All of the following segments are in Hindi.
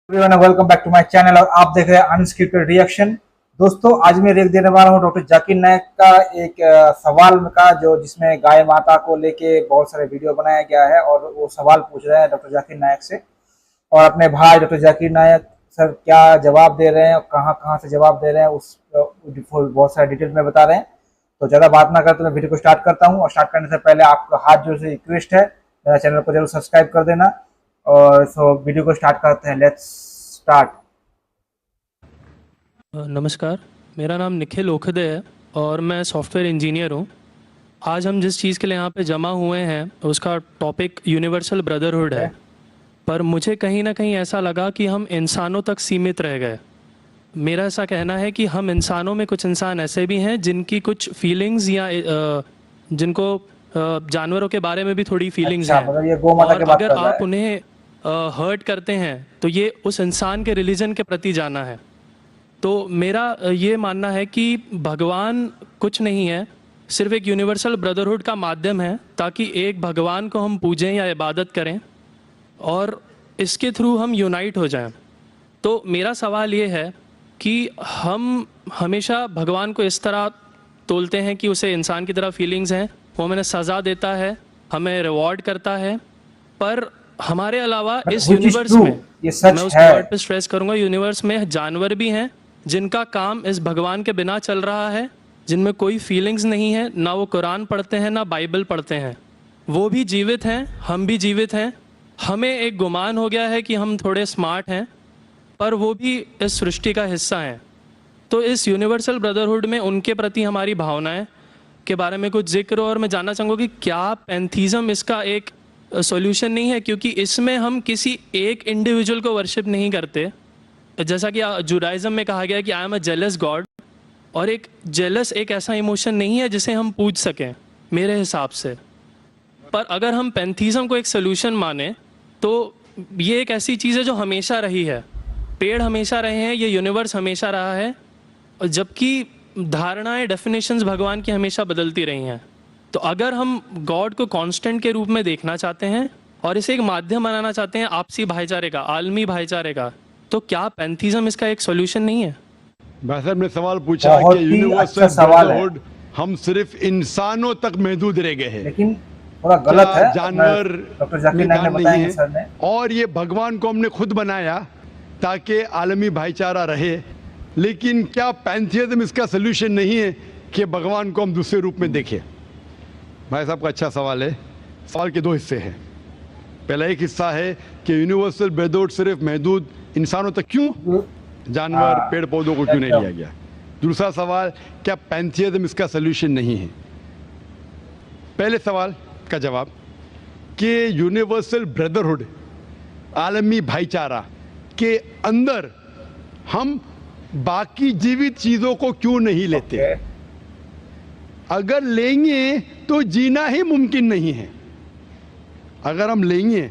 Welcome back to my channel और आप देख रहे हैं अनस्क्रिप्टेड रिएक्शन। दोस्तों आज मैं रिएक्ट देने वाला हूं डॉक्टर जाकिर नायक का एक सवाल का, जो जिसमें गाय माता को लेके बहुत सारे वीडियो बनाया गया है और वो सवाल पूछ रहे हैं डॉक्टर जाकिर नायक से, और अपने भाई डॉक्टर जाकिर नायक सर क्या जवाब दे रहे हैं और कहाँ कहाँ से जवाब दे रहे हैं उस बहुत सारे डिटेल में बता रहे हैं। तो ज़्यादा बात ना करते मैं वीडियो को स्टार्ट करता हूँ, और स्टार्ट करने से पहले आपका हाथ जोड़ से रिक्वेस्ट है, मेरा चैनल को जरूर सब्सक्राइब कर देना। और सो वीडियो को स्टार्ट करते हैं, लेट्स स्टार्ट। नमस्कार, मेरा नाम निखिल ओखदे है और मैं सॉफ्टवेयर इंजीनियर हूँ। आज हम जिस चीज़ के लिए यहाँ पे जमा हुए हैं उसका टॉपिक यूनिवर्सल ब्रदरहुड है, पर मुझे कहीं ना कहीं ऐसा लगा कि हम इंसानों तक सीमित रह गए। मेरा ऐसा कहना है कि हम इंसानों में कुछ इंसान ऐसे भी हैं जिनकी कुछ फीलिंग्स या जिनको जानवरों के बारे में भी थोड़ी फीलिंग्स हैं, मतलब ये गौ माता और की बात अगर कर रहा आप है। उन्हें हर्ट करते हैं तो ये उस इंसान के रिलीजन के प्रति जाना है। तो मेरा ये मानना है कि भगवान कुछ नहीं है, सिर्फ एक यूनिवर्सल ब्रदरहुड का माध्यम है ताकि एक भगवान को हम पूजें या इबादत करें और इसके थ्रू हम यूनाइट हो जाएं। तो मेरा सवाल ये है कि हम हमेशा भगवान को इस तरह तोलते हैं कि उसे इंसान की तरह फीलिंग्स हैं, वो हमें सज़ा देता है, हमें रिवॉर्ड करता है, पर हमारे अलावा इस यूनिवर्स में, ये सच मैं उस है। वर्ड पे स्ट्रेस करूंगा, यूनिवर्स में जानवर भी हैं जिनका काम इस भगवान के बिना चल रहा है, जिनमें कोई फीलिंग्स नहीं है, ना वो कुरान पढ़ते हैं ना बाइबल पढ़ते हैं। वो भी जीवित हैं, हम भी जीवित हैं। हमें एक गुमान हो गया है कि हम थोड़े स्मार्ट हैं, पर वो भी इस सृष्टि का हिस्सा हैं। तो इस यूनिवर्सल ब्रदरहुड में उनके प्रति हमारी भावनाएं के बारे में कुछ जिक्र, और मैं जानना चाहूँगा कि क्या पैंथीज़म इसका एक सॉल्यूशन नहीं है, क्योंकि इसमें हम किसी एक इंडिविजुअल को वर्शिप नहीं करते। जैसा कि जुडाइज़म में कहा गया है कि I am a jealous God, और एक जेलस एक ऐसा इमोशन नहीं है जिसे हम पूज सकें मेरे हिसाब से। पर अगर हम पैंथीज़म को एक सोल्यूशन माने तो ये एक ऐसी चीज़ है जो हमेशा रही है। पेड़ हमेशा रहे हैं, ये यूनिवर्स हमेशा रहा है, और जबकि धारणाएं, डेफिनेशंस भगवान की हमेशा बदलती रही हैं। तो अगर हम गॉड को कांस्टेंट के रूप में देखना चाहते हैं और इसे एक माध्यम बनाना चाहते हैं आपसी भाईचारे का, आलमी भाईचारे का, तो क्या पैंथीज़म इसका एक सॉल्यूशन नहीं है? भाई साहब ने सवाल पूछा कि यूनिवर्सल ब्रदरहुड हम सिर्फ इंसानों तक महदूद रह गए हैं, लेकिन थोड़ा गलत है। जानवर डॉक्टर जाकिर नायक ने बताया सर ने, और ये भगवान को हमने खुद बनाया ताकि आलमी भाईचारा रहे। लेकिन क्या पैंथीज़म इसका सोल्यूशन नहीं है कि भगवान को हम दूसरे रूप में देखें? भाई साहब का अच्छा सवाल है। सवाल के दो हिस्से हैं। पहला एक हिस्सा है कि यूनिवर्सल ब्रदरहुड सिर्फ महदूद इंसानों तक क्यों, जानवर पेड़ पौधों को क्यों नहीं लिया गया? दूसरा सवाल, क्या पैंथीज़म इसका सोल्यूशन नहीं है? पहले सवाल का जवाब कि यूनिवर्सल ब्रदरहुड, आलमी भाईचारा के अंदर हम बाकी जीवित चीज़ों को क्यों नहीं लेते? अगर लेंगे तो जीना ही मुमकिन नहीं है। अगर हम लेंगे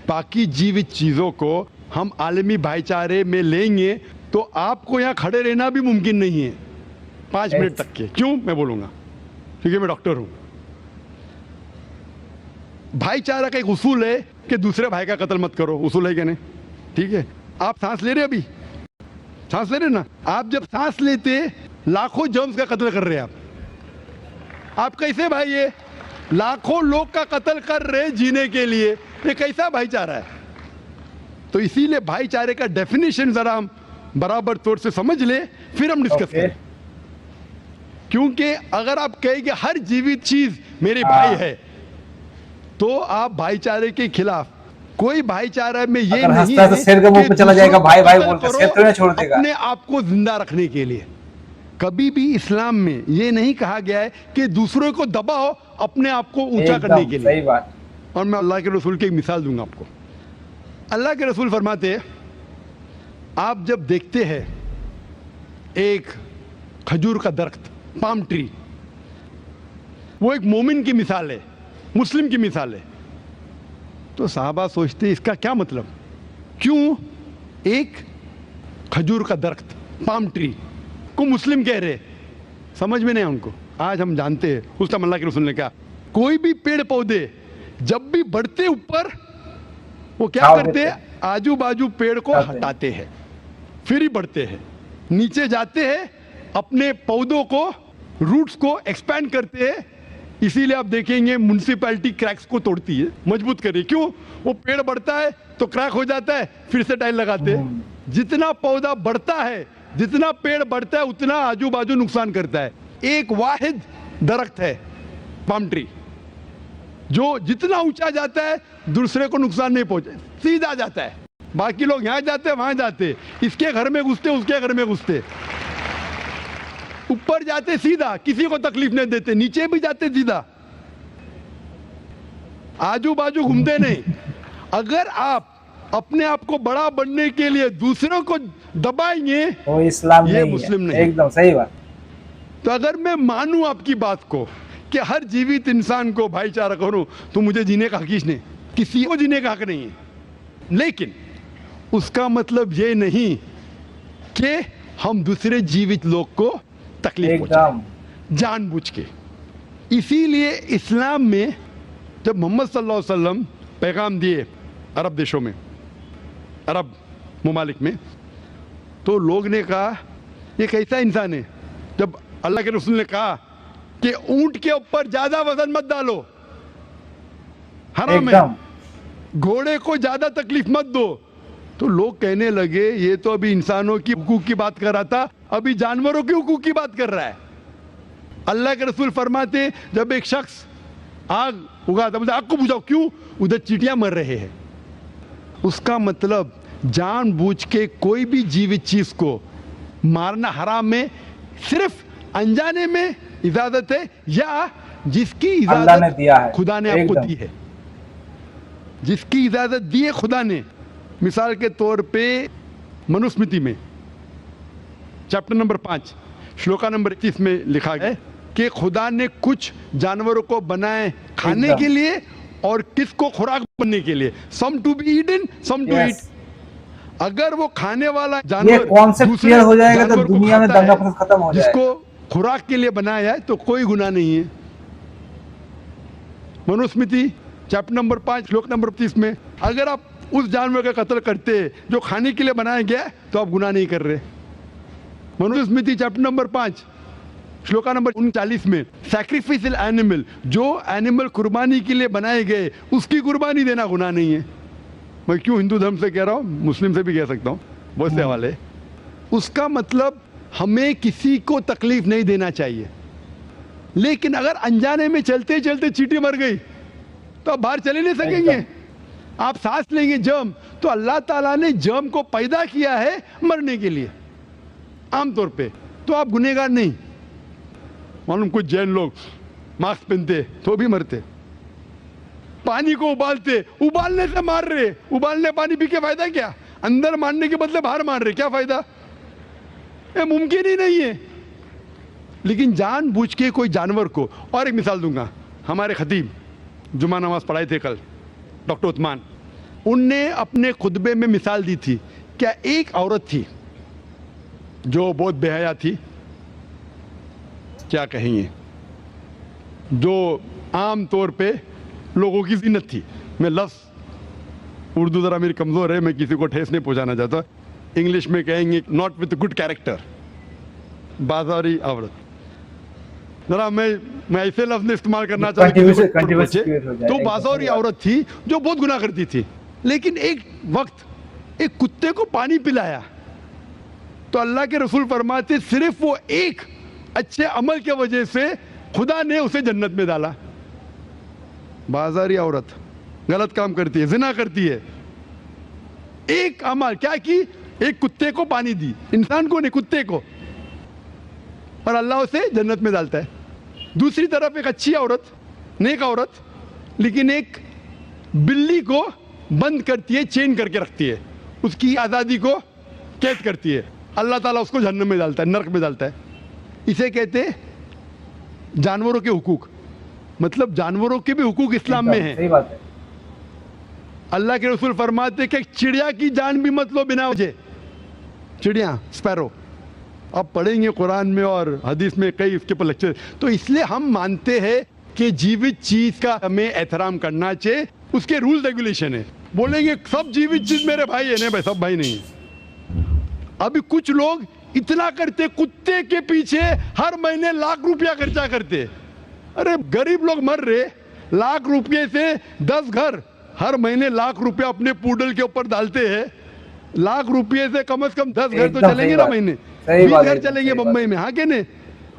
बाकी जीवित चीज़ों को, हम आलमी भाईचारे में लेंगे, तो आपको यहाँ खड़े रहना भी मुमकिन नहीं है 5 मिनट तक के। क्यों मैं बोलूँगा? क्योंकि मैं डॉक्टर हूँ। भाईचारा का एक उसूल है कि दूसरे भाई का कत्ल मत करो। उसूल है क्या नहीं? ठीक है। आप सांस ले रहे, अभी सांस ले रहे ना, आप जब सांस लेते लाखों जर्म्स का कत्ल कर रहे हैं आप कैसे भाई? ये लाखों लोग का कत्ल कर रहे जीने के लिए, ये कैसा भाईचारा है? तो इसीलिए भाईचारे का डेफिनेशन जरा हम बराबर तौर से समझ ले, फिर हम डिस्कस करें। क्योंकि अगर आप कहेंगे हर जीवित चीज मेरे भाई है, तो आप भाईचारे के खिलाफ। कोई भाईचारा में ये नहीं है तो शेर के मुंह पे चला जाएगा, भाई भाई बोलकर शेर थोड़ी ना छोड़ देगा अपने आप को जिंदा रखने के लिए। कभी भी इस्लाम में ये नहीं कहा गया है कि दूसरों को दबाओ अपने आप को ऊंचा करने के लिए। सही बात। और मैं अल्लाह के रसूल की एक मिसाल दूंगा आपको। अल्लाह के रसूल फरमाते हैं, आप जब देखते हैं एक खजूर का दरख्त, पाम ट्री, वो एक मोमिन की मिसाल है, मुस्लिम की मिसाल है, तो साहबा सोचते इसका क्या मतलब? क्यों एक खजूर का दरख्त, पाम ट्री को मुस्लिम कह रहे? समझ में नहीं उनको। आज हम जानते हैं, उस टाइम अल्लाह के रसूल ने कहा कोई भी पेड़ पौधे जब भी बढ़ते ऊपर, वो क्या करते हैं? आजू बाजू पेड़ को हटाते हैं, फिर ही बढ़ते हैं, नीचे जाते हैं, अपने पौधों को, रूट्स को एक्सपैंड करते हैं। इसीलिए आप देखेंगे म्युनिसिपैलिटी क्रैक्स को तोड़ती है, मजबूत करे। क्यों? वो पेड़ बढ़ता है तो क्रैक हो जाता है, फिर से टाइल लगाते हैं। जितना पौधा बढ़ता है, जितना पेड़ बढ़ता है, उतना आजू बाजू नुकसान करता है। एक वाहिद दरख्त है पाम ट्री, जो जितना ऊंचा जाता है दूसरे को नुकसान नहीं पहुंचे, सीधा जाता है। बाकी लोग यहां जाते हैं, वहां जाते, इसके घर में घुसते, उसके घर में घुसते, ऊपर जाते सीधा, किसी को तकलीफ नहीं देते, नीचे भी जाते सीधा, आजू बाजू घूमते नहीं। अगर आप अपने आप को बड़ा बनने के लिए दूसरों को दबाएंगे, वो इस्लाम ये नहीं है। मुस्लिम नहीं। एकदम सही बात। तो अगर मैं मानूं आपकी बात को कि हर जीवित इंसान को भाईचारा करूं, तो मुझे जीने का हक ही नहीं, किसी को जीने का हक नहीं है। लेकिन उसका मतलब ये नहीं कि हम दूसरे जीवित लोग को तकलीफ पहुंचाएं जानबूझ के। इसीलिए इस्लाम में जब मोहम्मद सल्लल्लाहु अलैहि वसल्लम पैगाम दिए अरब देशों में, अरब मुमालिक में, तो लोग ने कहा ये कैसा इंसान है। जब अल्लाह के रसूल ने कहा कि ऊंट के ऊपर ज्यादा वजन मत डालो, हराम है, घोड़े को ज्यादा तकलीफ मत दो, तो लोग कहने लगे ये तो अभी इंसानों की हुकूक की बात कर रहा था, अभी जानवरों की हुकूक की बात कर रहा है। अल्लाह के रसूल फरमाते जब एक शख्स आग उगाता, मुझे आग को बुझाओ, क्यों? उधर चींटियां मर रहे हैं। उसका मतलब जानबूझ के कोई भी जीवित चीज को मारना हराम है, सिर्फ अनजाने में इजाजत है, या जिसकी इजाजत दिया है, खुदा ने आपको दी है, जिसकी इजाजत दी है खुदा ने। मिसाल के तौर पे मनुस्मृति में चैप्टर नंबर 5 श्लोका नंबर 31 में लिखा है कि खुदा ने कुछ जानवरों को बनाए खाने के लिए और किसको खुराक बनने के लिए, some to be eaten, some to eat. अगर वो खाने वाला जानवर, ये कॉन्सेप्ट क्लियर हो जाएगा तो दुनिया में दंगा फसाद खत्म हो जाएगा। जिसको खुराक के लिए बनाया है तो कोई गुनाह नहीं है। मनुस्मृति चैप्टर नंबर 5 श्लोक नंबर 30 में अगर आप उस जानवर का कत्ल करते जो खाने के लिए बनाया गया तो आप गुनाह नहीं कर रहे। Manusmriti chapter number 5 shloka number 39 में सैक्रिफिशियल एनिमल, जो एनिमल कुर्बानी के लिए बनाए गए उसकी कुर्बानी देना गुनाह नहीं है। मैं क्यों हिंदू धर्म से कह रहा हूँ, मुस्लिम से भी कह सकता हूँ, बहुत से हवाले। उसका मतलब हमें किसी को तकलीफ नहीं देना चाहिए। लेकिन अगर अनजाने में चलते चलते चींटी मर गई तो आप बाहर चले नहीं सकेंगे, आप सांस लेंगे जर्म, तो अल्लाह ताला ने जर्म को पैदा किया है मरने के लिए आमतौर पे, तो आप गुनहगार नहीं। मालूम कुछ जैन लोग मास्क पहनते तो भी मरते, पानी को उबालते, उबालने से मार रहे, उबालने पानी पी के फायदा क्या? अंदर मारने के बदले बाहर मार रहे, क्या फायदा? ये मुमकिन ही नहीं है। लेकिन जानबूझ के कोई जानवर को, और एक मिसाल दूंगा, हमारे खतीब जुमा नमाज पढ़ाए थे कल, डॉक्टर उस्मान, उनने अपने खुतबे में मिसाल दी थी। क्या एक औरत थी जो बहुत बेहया थी, क्या कहेंगे, जो आम तौर पे लोगों की जीनत थी। मैं लफ्ज़ उर्दू ज़रा मेरी कमज़ोर है, मैं किसी को ठेस नहीं पहुंचाना चाहता, इंग्लिश में कहेंगे नॉट विथ गुड कैरेक्टर, बाजारी औरत। जरा मैं ऐसे लफ्ज़ नहीं इस्तेमाल करना चाहता तो बाजारी औरत थी जो बहुत गुनाह करती थी। लेकिन एक वक्त एक कुत्ते को पानी पिलाया तो अल्लाह के रसूल फरमाते सिर्फ वो एक अच्छे अमल के वजह से खुदा ने उसे जन्नत में डाला। बाजारी औरत गलत काम करती है, जिना करती है, एक अमल क्या की, एक कुत्ते को पानी दी, इंसान को नहीं कुत्ते को, और अल्लाह उसे जन्नत में डालता है। दूसरी तरफ एक अच्छी औरत, नेक औरत, लेकिन एक बिल्ली को बंद करती है, चेन करके रखती है, उसकी आज़ादी को कैद करती है, अल्लाह ताला उसको जहन्नम में डालता है, नरक में डालता है। इसे कहते जानवरों के हुकूक। मतलब जानवरों के भी हुकूक इस्लाम में है। सही बात है। अल्लाह के रसूल फरमाते कि चिड़िया की जान भी मत लो बिना वजह। चिड़िया, स्पैरो, आप पढ़ेंगे कुरान में और हदीस में कई इसके ऊपर लेक्चर। तो इसलिए हम मानते हैं कि जीवित चीज का हमें एहतराम करना चाहिए, उसके रूल रेगुलेशन है। बोलेंगे सब जीवित चीज मेरे भाई है। नहीं भाई, सब भाई नहीं है। अभी कुछ लोग इतना करते, कुत्ते के पीछे हर महीने लाख रुपया खर्चा करते। अरे गरीब लोग मर रहे, लाख रुपये से 10 घर हर महीने लाख रुपया अपने पूडल के ऊपर डालते हैं। लाख रुपये से कम 10 घर तो चलेंगे ना महीने, 20 घर चलेंगे मुंबई में, हाँ के नहीं?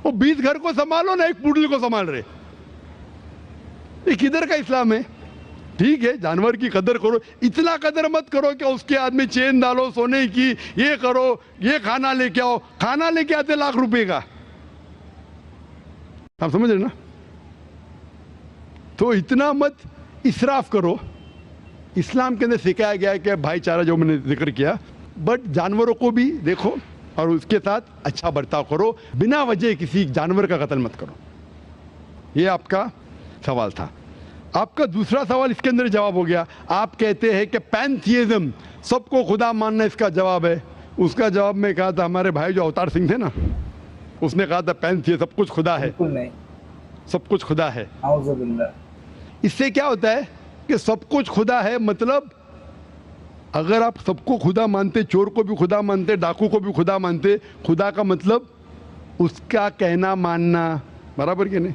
वो 20 घर को संभालो ना, एक पूडल को संभाल रहे। ये किधर का इस्लाम है? ठीक है, जानवर की कदर करो, इतना कदर मत करो कि उसके हाथ में चेन डालो सोने की, ये करो, ये खाना लेके आओ। खाना लेके आते लाख रुपए का, आप समझ रहे ना? तो इतना मत इसराफ करो। इस्लाम के अंदर सिखाया गया है कि भाईचारा, जो मैंने जिक्र किया, बट जानवरों को भी देखो और उसके साथ अच्छा बर्ताव करो। बिना वजह किसी जानवर का कत्ल मत करो। ये आपका सवाल था। आपका दूसरा सवाल इसके अंदर जवाब हो गया। आप कहते हैं कि पैंथियज्म, सबको खुदा मानना इसका जवाब है। उसका जवाब में कहा था, हमारे भाई जो अवतार सिंह थे ना, उसने कहा था पैंथियज्म, सब कुछ खुदा है। बिल्कुल नहीं, सब कुछ खुदा है। आउज़ुबिल्लाह। इससे क्या होता है कि सब कुछ खुदा है, मतलब अगर आप सबको खुदा मानते, चोर को भी खुदा मानते, डाकू को भी खुदा मानते, खुदा का मतलब उसका कहना मानना, बराबर के नहीं?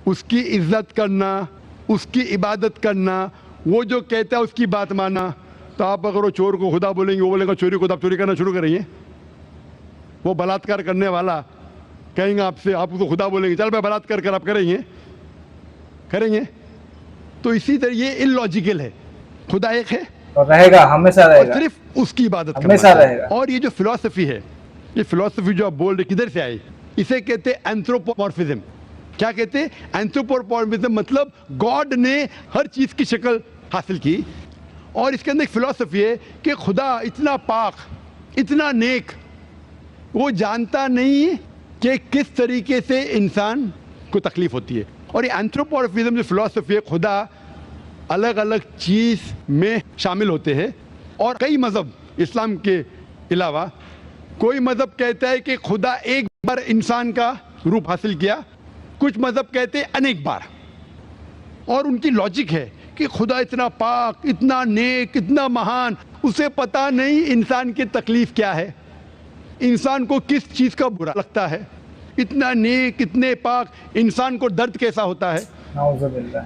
उसकी इज्जत करना, उसकी इबादत करना, वो जो कहता है उसकी बात मानना। तो आप अगर वो चोर को खुदा बोलेंगे, वो बोलेगा चोरी खुदा, चोरी करना शुरू करेंगे। वो बलात्कार करने वाला कहेंगे आपसे, आप उसको खुदा बोलेंगे, चल भाई बलात्कार कर, आप करेंगे? तो इसी तरह ये इलॉजिकल है। खुदा एक है और रहेगा, हमेशा रहेगा, और सिर्फ उसकी इबादत हमेशा रहेगा। और ये जो फिलॉसफी है, ये फिलॉसफी जो आप बोल रहे, किधर से आई? इसे कहते हैं एंथ्रोपोमॉर्फिज्म। क्या कहते हैं? एंथ्रोपोमॉर्फिज्म, मतलब गॉड ने हर चीज की शक्ल हासिल की। और इसके अंदर एक फिलॉसफी है कि खुदा इतना पाक, इतना नेक, वो जानता नहीं कि किस तरीके से इंसान को तकलीफ होती है। और ये एंथ्रोपोमॉर्फिज्म जो फिलॉसफी है, खुदा अलग अलग चीज में शामिल होते हैं। और कई मजहब, इस्लाम के अलावा कोई मजहब कहता है कि खुदा एक बार इंसान का रूप हासिल किया, कुछ मजहब कहते हैं अनेक बार। और उनकी लॉजिक है कि खुदा इतना पाक, इतना नेक, इतना महान, उसे पता नहीं इंसान की तकलीफ क्या है, इंसान को किस चीज का बुरा लगता है। इतना नेक, इतने पाक, इंसान को दर्द कैसा होता है,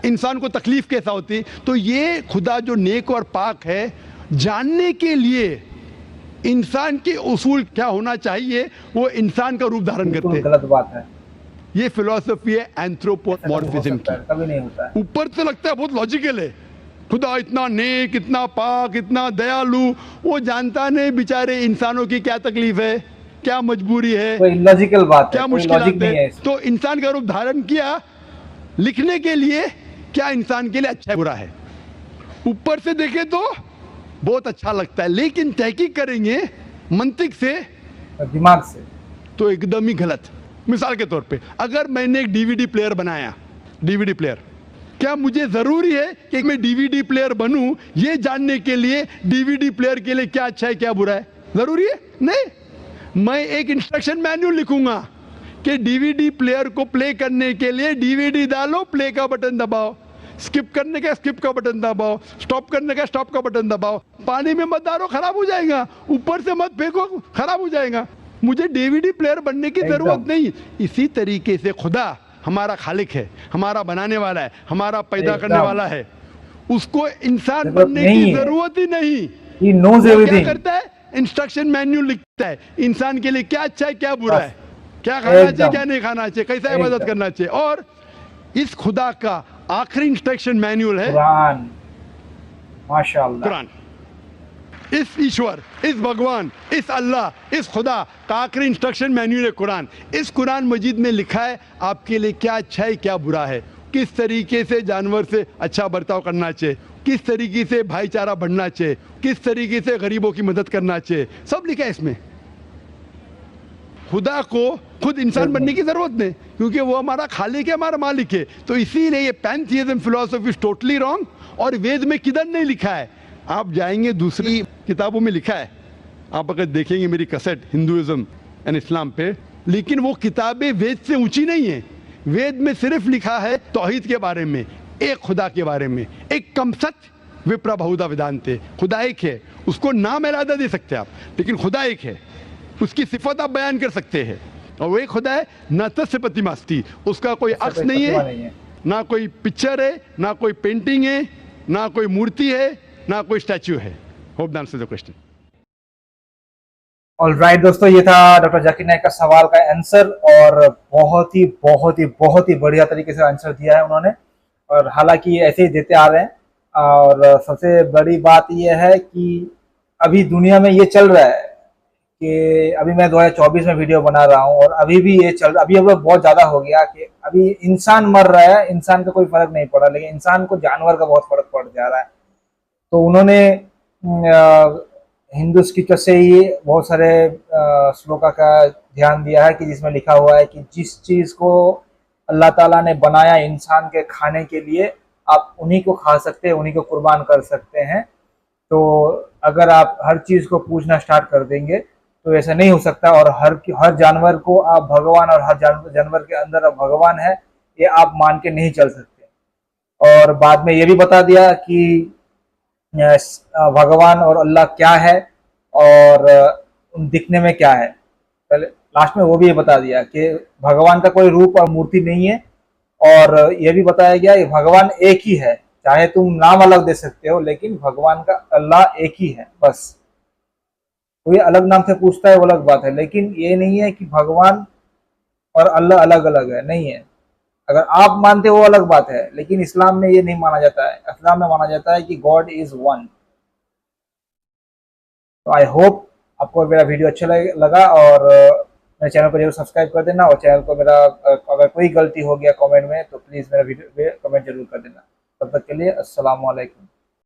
इंसान को तकलीफ कैसा होती है। तो ये खुदा जो नेक और पाक है, जानने के लिए इंसान के उसूल क्या होना चाहिए, वो इंसान का रूप धारण करते हैं। गलत बात है। ये फिलॉसफी है एंथ्रोपोमॉर्फिज्म की। कभी नहीं होता है। ऊपर से लगता है बहुत लॉजिकल है, खुदा इतना नेक, इतना पाक, इतना दयालु, वो जानता नहीं बेचारे इंसानों की क्या तकलीफ है, क्या मजबूरी है, कोई लॉजिकल बात है, क्या कोई मुश्किल लॉजिक नहीं है है। इसमें। तो इंसान का रूप धारण किया लिखने के लिए, क्या इंसान के लिए अच्छा है बुरा है। ऊपर से देखे तो बहुत अच्छा लगता है, लेकिन तहकीक करेंगे मंतिक से, दिमाग से, तो एकदम ही गलत। मिसाल के तौर पे, अगर मैंने एक डीवीडी प्लेयर बनाया, डीवीडी प्लेयर, क्या मुझे जरूरी है कि मैं डीवीडी प्लेयर बनूं ये जानने के लिए डीवीडी प्लेयर के लिए क्या अच्छा है क्या बुरा है? जरूरी है? नहीं। मैं एक इंस्ट्रक्शन मैन्युअल लिखूंगा कि डीवीडी प्लेयर को प्ले करने के लिए डीवीडी डालो, प्ले का बटन दबाओ, स्किप करने का स्किप का बटन दबाओ, स्टॉप करने का स्टॉप का बटन दबाओ। पानी में मत डालो, खराब हो जाएगा, ऊपर से मत फेंको, खराब हो जाएगा। मुझे डीवीडी प्लेयर बनने की जरूरत नहीं। इसी तरीके से खुदा हमारा खालिक है, हमारा बनाने वाला है, हमारा पैदा करने वाला है, उसको इंसान बनने की जरूरत ही नहीं। क्या करता है? इंस्ट्रक्शन मैन्युअल लिखता है इंसान के लिए क्या अच्छा है क्या बुरा है, क्या खाना चाहिए क्या नहीं खाना चाहिए, कैसा इबादत करना चाहिए। और इस खुदा का आखिरी इंस्ट्रक्शन मैन्युअल है कुरान। माशाअल्लाह। कुरान। इस ईश्वर, इस भगवान, इस अल्लाह, इस खुदा का आखिरी इंस्ट्रक्शन मैन्युअल है कुरान। इस कुरान मजीद में लिखा है आपके लिए क्या अच्छा है क्या बुरा है, किस तरीके से जानवर से अच्छा बर्ताव करना चाहिए, किस तरीके से भाईचारा बढ़ना चाहिए, किस तरीके से गरीबों की मदद करना चाहिए, सब लिखा है इसमें। खुदा को खुद इंसान बनने की जरूरत नहीं, क्योंकि वो हमारा खालिक है, हमारा मालिक है। तो इसीलिए ये पैंथियज्म फिलॉसफी इज टोटली रॉन्ग। और वेद में किधर नहीं लिखा है, आप जाएंगे दूसरी किताबों में लिखा है, आप अगर देखेंगे मेरी कैसेट हिंदुइज्म एंड इस्लाम पे, लेकिन वो किताबें वेद से ऊंची नहीं है। वेद में सिर्फ लिखा है तौहीद के बारे में, एक खुदा के बारे में, एक कमसत विप्रा बहुधा वेदांते, खुदा एक है, उसको नाम इरादा दे सकते हैं आप, लेकिन खुदा एक है, उसकी सिफत आप बयान कर सकते हैं, और वो एक खुदा है, न तस्य प्रतिमास्ति, उसका कोई अक्ष नहीं है, ना कोई पिक्चर है, ना कोई पेंटिंग है, ना कोई मूर्ति है, ना कोई स्टैच्यू है। Hope that answers the question. Alright दोस्तों, ये था डॉक्टर जाकिर नाइक का सवाल का आंसर, और बहुत ही बढ़िया तरीके से आंसर दिया है उन्होंने, और हालांकि ऐसे ही देते आ रहे हैं। और सबसे बड़ी बात ये है कि अभी दुनिया में ये चल रहा है कि अभी मैं 2024 में वीडियो बना रहा हूँ, और अभी भी ये चल, अभी अब बहुत ज़्यादा हो गया कि अभी इंसान मर रहा है, इंसान का कोई फर्क नहीं पड़ा, लेकिन इंसान को जानवर का बहुत फर्क पड़ जा रहा है। तो उन्होंने हिंदू स्क्रिप्चर से ही बहुत सारे श्लोका का ध्यान दिया है कि जिसमें लिखा हुआ है कि जिस चीज़ को अल्लाह ताला ने बनाया इंसान के खाने के लिए, आप उन्हीं को खा सकते हैं, उन्हीं को कुर्बान कर सकते हैं। तो अगर आप हर चीज़ को पूछना स्टार्ट कर देंगे तो ऐसा नहीं हो सकता, और हर जानवर को आप भगवान, और हर जानवर के अंदर आप भगवान है, ये आप मान के नहीं चल सकते। और बाद में ये भी बता दिया कि भगवान और अल्लाह क्या है और दिखने में क्या है। पहले लास्ट में वो भी ये बता दिया कि भगवान का कोई रूप और मूर्ति नहीं है, और ये भी बताया गया कि भगवान एक ही है, चाहे तुम नाम अलग दे सकते हो, लेकिन भगवान का अल्लाह एक ही है बस। कोई अलग नाम से पूछता है वो अलग बात है, लेकिन ये नहीं है कि भगवान और अल्लाह अलग अलग है, नहीं है। अगर आप मानते हो वो अलग बात है, लेकिन इस्लाम में ये नहीं माना जाता है। इस्लाम में माना जाता है कि गॉड इज वन। तो आई होप आपको मेरा वीडियो अच्छा लगा, और मेरे चैनल को जरूर सब्सक्राइब कर देना, और चैनल को मेरा अगर कोई गलती हो गया कमेंट में तो प्लीज़ मेरा वीडियो कमेंट जरूर कर देना। तब तक के लिए अस्सलाम वालेकुम।